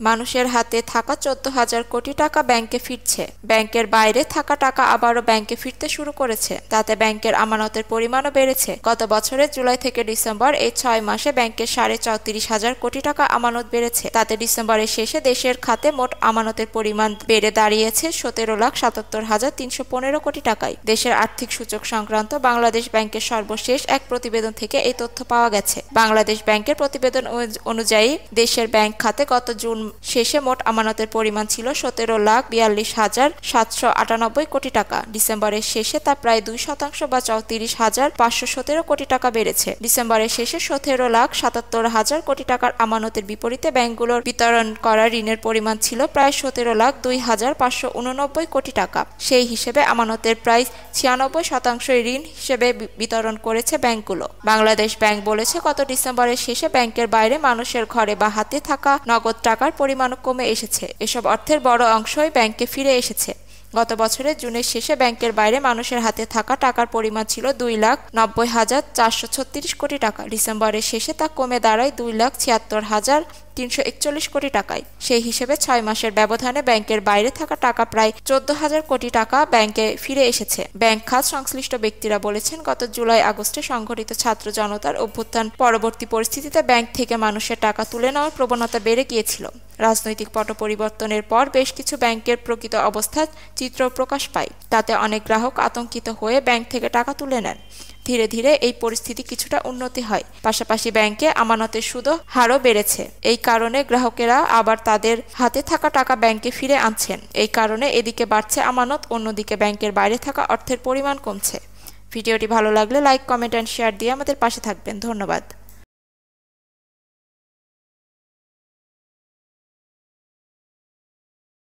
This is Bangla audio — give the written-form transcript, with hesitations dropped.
মানুষের হাতে থাকা 14,000 কোটি টাকা ব্যাংকে ফিরছে। ব্যাংকের বাইরে থাকা টাকা আবারও ব্যাংকে ফিরতে শুরু করেছে। তাতে ব্যাংকের আমানতের পরিমাণও বেড়েছে। গত বছরের জুলাই থেকে ডিসেম্বর এই 6 মাসে ব্যাংকের 34,500 কোটি টাকা আমানত বেড়েছে। তাতে ডিসেম্বরের শেষে দেশের খাতে মোট আমানতের পরিমাণ বেড়ে দাঁড়িয়েছে 17,77,315 কোটি টাকায়। দেশের আর্থিক সূচক সংক্রান্ত বাংলাদেশ ব্যাংকের সর্বশেষ এক প্রতিবেদন থেকে এই তথ্য পাওয়া গেছে। বাংলাদেশ ব্যাংকের প্রতিবেদন অনুযায়ী দেশের ব্যাংক খাতে গত জুন শেষে মোট আমানতের পরিমাণ ছিল 17,42,798 কোটি টাকা। ডিসেম্বরের শেষে তা প্রায় 2% বা 34,517 কোটি টাকা বেড়েছে। ডিসেম্বরের শেষে 17,77,000 কোটি টাকার আমানতের বিপরীতে ব্যাংকগুলোর বিতরণ করা ঋণের পরিমাণ ছিল প্রায় 17,02,589 কোটি টাকা। সেই হিসেবে আমানতের প্রায় 96% ঋণ হিসেবে বিতরণ করেছে ব্যাংকগুলো। বাংলাদেশ ব্যাংক বলেছে, গত ডিসেম্বরের শেষে ব্যাংকের বাইরে মানুষের ঘরে বা হাতে থাকা নগদ টাকার পরিমাণও কমে এসেছে। এসব অর্থের বড় অংশই ব্যাংকে ফিরে এসেছে। গত বছরের জুনের শেষে ব্যাংকের বাইরে মানুষের হাতে থাকা টাকার পরিমাণ ছিল 2,90,436 কোটি টাকা। ডিসেম্বরের শেষে তা কমে দাঁড়ায় 2,76,341 কোটি টাকায়। সেই হিসেবে 6 মাসের ব্যবধানে ব্যাংকের বাইরে থাকা টাকা প্রায় 14,000 কোটি টাকা ব্যাংকে ফিরে এসেছে। ব্যাংক খাত সংশ্লিষ্ট ব্যক্তিরা বলেছেন, গত জুলাই আগস্টে সংঘটিত ছাত্র জনতার অভ্যুত্থান পরবর্তী পরিস্থিতিতে ব্যাংক থেকে মানুষের টাকা তুলে নেওয়ার প্রবণতা বেড়ে গিয়েছিল। রাজনৈতিক পট পরিবর্তনের পর বেশ কিছু ব্যাংকের প্রকৃত অবস্থার চিত্র প্রকাশ পায়। তাতে অনেক গ্রাহক আতঙ্কিত হয়ে ব্যাংক থেকে টাকা তুলে নেন। ধীরে ধীরে এই পরিস্থিতি কিছুটা উন্নতি হয়। পাশাপাশি ব্যাংকে আমানতের সুদ হারও বেড়েছে। এই কারণে গ্রাহকেরা আবার তাদের হাতে থাকা টাকা ব্যাংকে ফিরে আনছেন। এই কারণে এদিকে বাড়ছে আমানত, অন্যদিকে ব্যাংকের বাইরে থাকা অর্থের পরিমাণ কমছে। ভিডিওটি ভালো লাগলে লাইক, কমেন্ট এন্ড শেয়ার দিয়ে আমাদের পাশে থাকবেন। ধন্যবাদ।